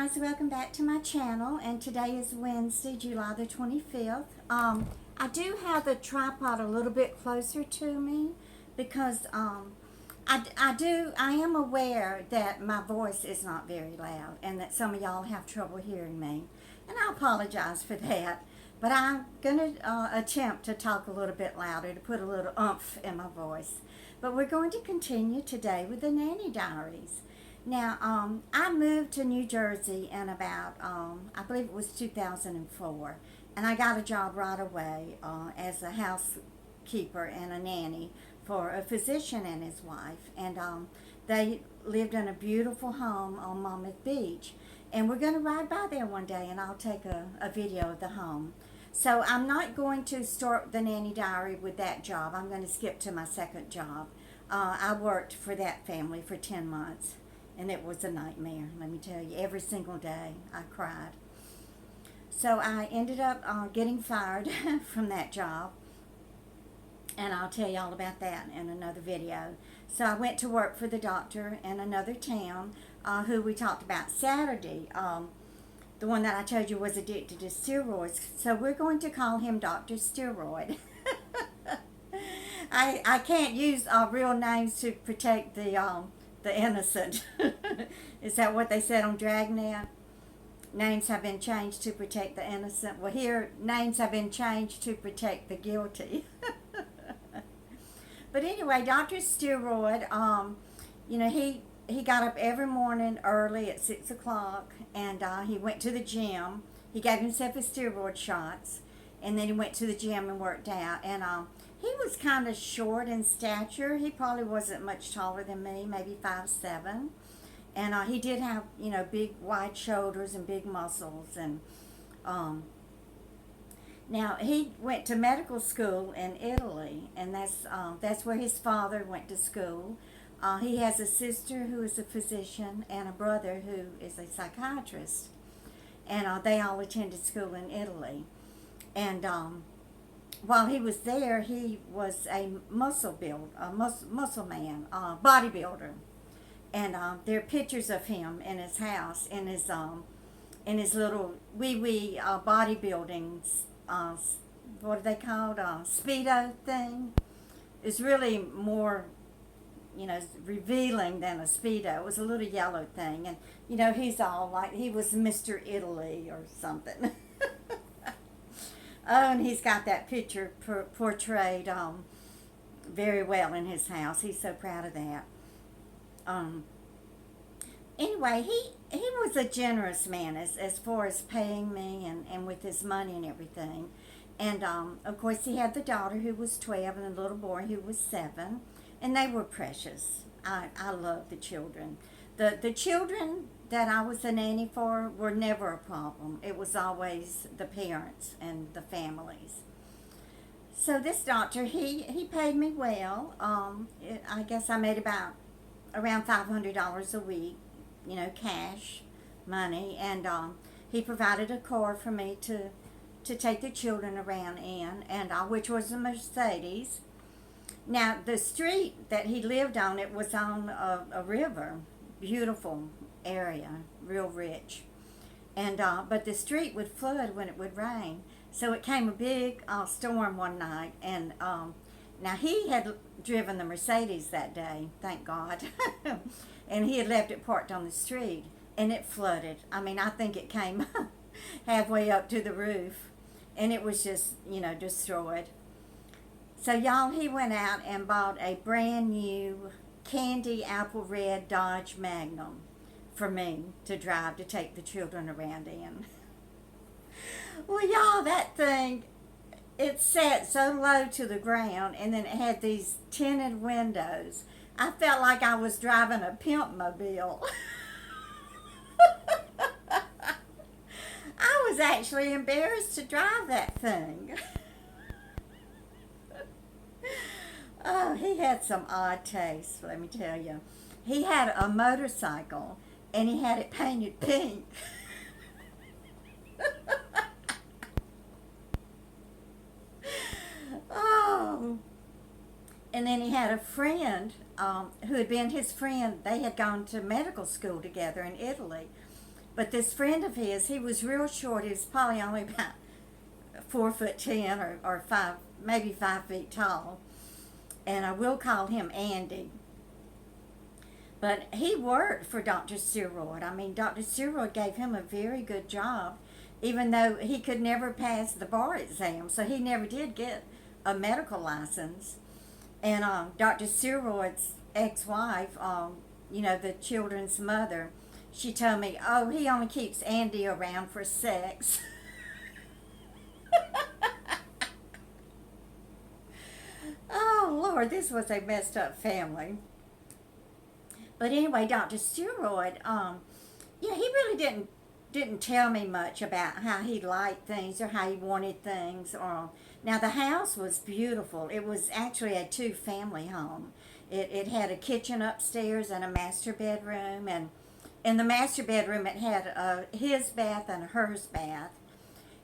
guys, welcome back to my channel, and today is Wednesday, July the 25th. I do have the tripod a little bit closer to me because I am aware that my voice is not very loud and that some of y'all have trouble hearing me, and I apologize for that, but I'm going to attempt to talk a little bit louder to put a little oomph in my voice. But we're going to continue today with the Nanny Diaries. Now, I moved to New Jersey in about, I believe it was 2004, and I got a job right away as a housekeeper and a nanny for a physician and his wife, and they lived in a beautiful home on Monmouth Beach, and we're going to ride by there one day, and I'll take a video of the home. So I'm not going to start the Nanny Diary with that job. I'm going to skip to my second job. I worked for that family for 10 months. And it was a nightmare, let me tell you. Every single day I cried. So I ended up getting fired from that job. And I'll tell you all about that in another video. So I went to work for the doctor in another town who we talked about Saturday. The one that I told you was addicted to steroids. So we're going to call him Dr. Steroid. I can't use real names to protect the innocent. Is that what they said on Dragnet? Names have been changed to protect the innocent. Well, here, names have been changed to protect the guilty. But anyway, Dr. Steroid, you know, he got up every morning early at 6 o'clock, and he went to the gym. He gave himself his steroid shots, and then he went to the gym and worked out. And he was kind of short in stature. He probably wasn't much taller than me, maybe 5'7". And he did have, you know, big wide shoulders and big muscles. And now he went to medical school in Italy, and that's where his father went to school. He has a sister who is a physician and a brother who is a psychiatrist. And they all attended school in Italy. And while he was there, he was a muscle man, bodybuilder, and there are pictures of him in his house, in his little wee bodybuilding, what are they called, Speedo thing. It's really more, you know, revealing than a Speedo. It was a little yellow thing, and you know, he's all like he was Mr. Italy or something. Oh, and he's got that picture portrayed very well in his house. He's so proud of that. Anyway, he was a generous man as far as paying me and with his money and everything. And, of course, he had the daughter who was 12 and the little boy who was 7. And they were precious. I love the children. The children that I was a nanny for were never a problem. It was always the parents and the families. So this doctor, he paid me well. I guess I made around $500 a week, you know, cash money. And he provided a car for me to take the children around in, and which was a Mercedes. Now, the street that he lived on, it was on a river. Beautiful area, real rich, and but the street would flood when it would rain. So it came a big storm one night, and now he had driven the Mercedes that day, thank God, and he had left it parked on the street, and it flooded. I mean, I think it came halfway up to the roof, and it was just, you know, destroyed. So y'all, he went out and bought a brand new candy apple red Dodge Magnum for me to drive to take the children around in. Well, y'all, that thing, it sat so low to the ground, and then it had these tinted windows. I felt like I was driving a Pimp mobile. I was actually embarrassed to drive that thing. Oh, he had some odd taste, let me tell you. He had a motorcycle, and he had it painted pink. Oh. And then he had a friend who had been his friend. They had gone to medical school together in Italy. But this friend of his, he was real short. He was probably only about 4'10" or 5, maybe 5 feet tall. And I will call him Andy. But he worked for Dr. Steroid. I mean, Dr. Steroid gave him a very good job, even though he could never pass the bar exam. So he never did get a medical license. And Dr. Steroid's ex-wife, the children's mother, she told me, oh, he only keeps Andy around for sex. Oh, Lord, this was a messed up family. But anyway, Dr. Steroid, he really didn't tell me much about how he liked things or how he wanted things. Now, the house was beautiful. It was actually a two-family home. It had a kitchen upstairs and a master bedroom. And in the master bedroom, it had his bath and hers bath.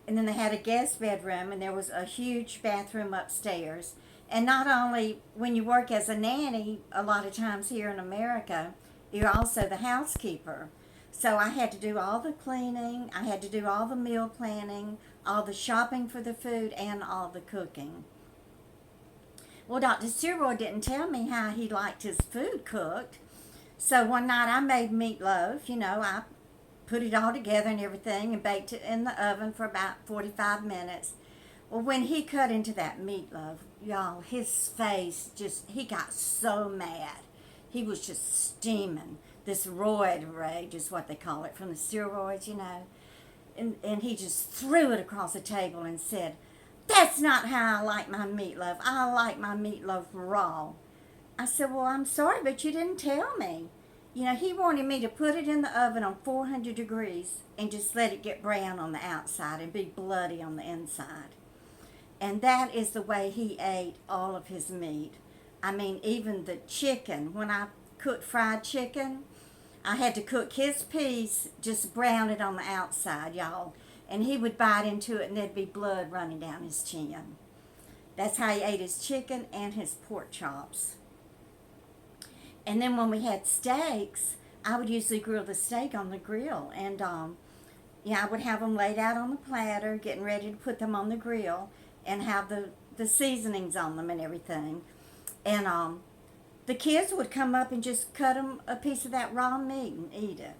And then they had a guest bedroom, and there was a huge bathroom upstairs. And not only when you work as a nanny, a lot of times here in America, you're also the housekeeper. So I had to do all the cleaning, I had to do all the meal planning, all the shopping for the food, and all the cooking. Well, Dr. Steroid didn't tell me how he liked his food cooked. So one night I made meatloaf. I put it all together and everything and baked it in the oven for about 45 minutes. Well, when he cut into that meatloaf, y'all, his face he got so mad. He was just steaming. This roid rage is what they call it, from the steroids, And he just threw it across the table and said, that's not how I like my meatloaf. I like my meatloaf raw. I said, well, I'm sorry, but you didn't tell me. He wanted me to put it in the oven on 400 degrees and just let it get brown on the outside and be bloody on the inside. And that is the way he ate all of his meat. I mean, even the chicken. When I cooked fried chicken, I had to cook his piece, just brown it on the outside, y'all. And he would bite into it and there'd be blood running down his chin. That's how he ate his chicken and his pork chops. And then when we had steaks, I would usually grill the steak on the grill. And, I would have them laid out on the platter, getting ready to put them on the grill, and have the seasonings on them and everything. And the kids would come up and just cut them a piece of that raw meat and eat it.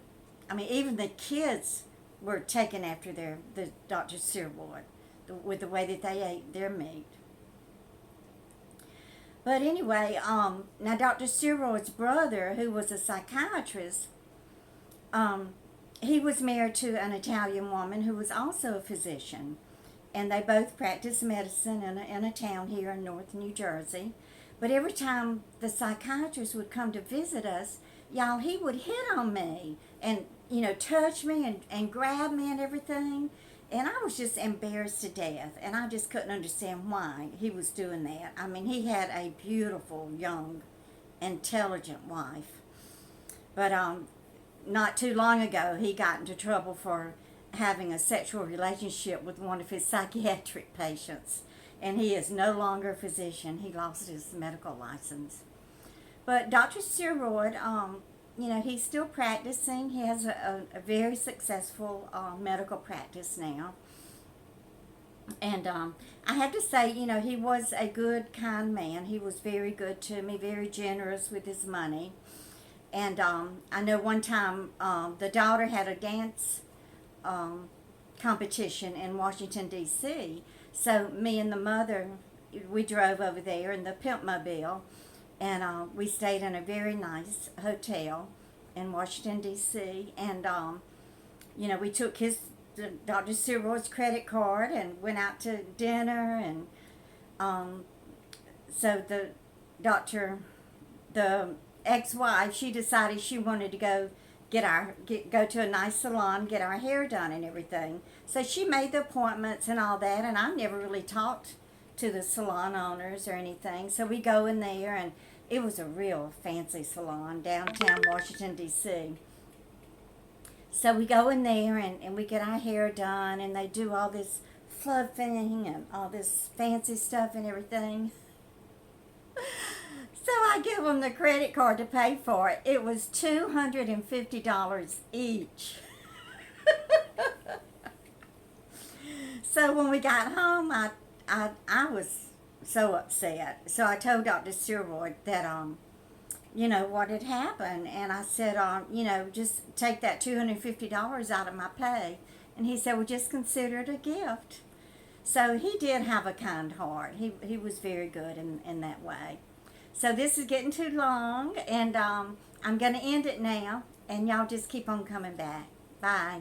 I mean, even the kids were taken after the Dr. Steroid with the way that they ate their meat. But anyway, now Dr. Steroid's brother, who was a psychiatrist, he was married to an Italian woman who was also a physician. And they both practiced medicine in a town here in North New Jersey. But every time the psychiatrist would come to visit us, y'all, he would hit on me and, touch me and grab me and everything. And I was just embarrassed to death. And I just couldn't understand why he was doing that. I mean, he had a beautiful, young, intelligent wife. But not too long ago, he got into trouble for having a sexual relationship with one of his psychiatric patients. And he is no longer a physician. He lost his medical license. But Dr. Steroid, he's still practicing. He has a very successful medical practice now. And I have to say, he was a good, kind man. He was very good to me, very generous with his money. And I know one time the daughter had a dance competition in Washington, D.C. So me and the mother, we drove over there in the Pimp mobile, and we stayed in a very nice hotel in Washington, D.C. And, we took Dr. Steroid's credit card and went out to dinner. And so the ex-wife, she decided she wanted to go to a nice salon, get our hair done and everything. So she made the appointments and all that, and I never really talked to the salon owners or anything. So we go in there, and it was a real fancy salon, downtown Washington, D.C. So we go in there, and we get our hair done, and they do all this fluffing and all this fancy stuff and everything. So I give them the credit card to pay for it. It was $250 each. So when we got home, I was so upset. So I told Dr. Steroid that what had happened, and I said just take that $250 out of my pay, and he said, well, just consider it a gift. So he did have a kind heart. He was very good in that way. So this is getting too long, and I'm going to end it now, and y'all just keep on coming back. Bye.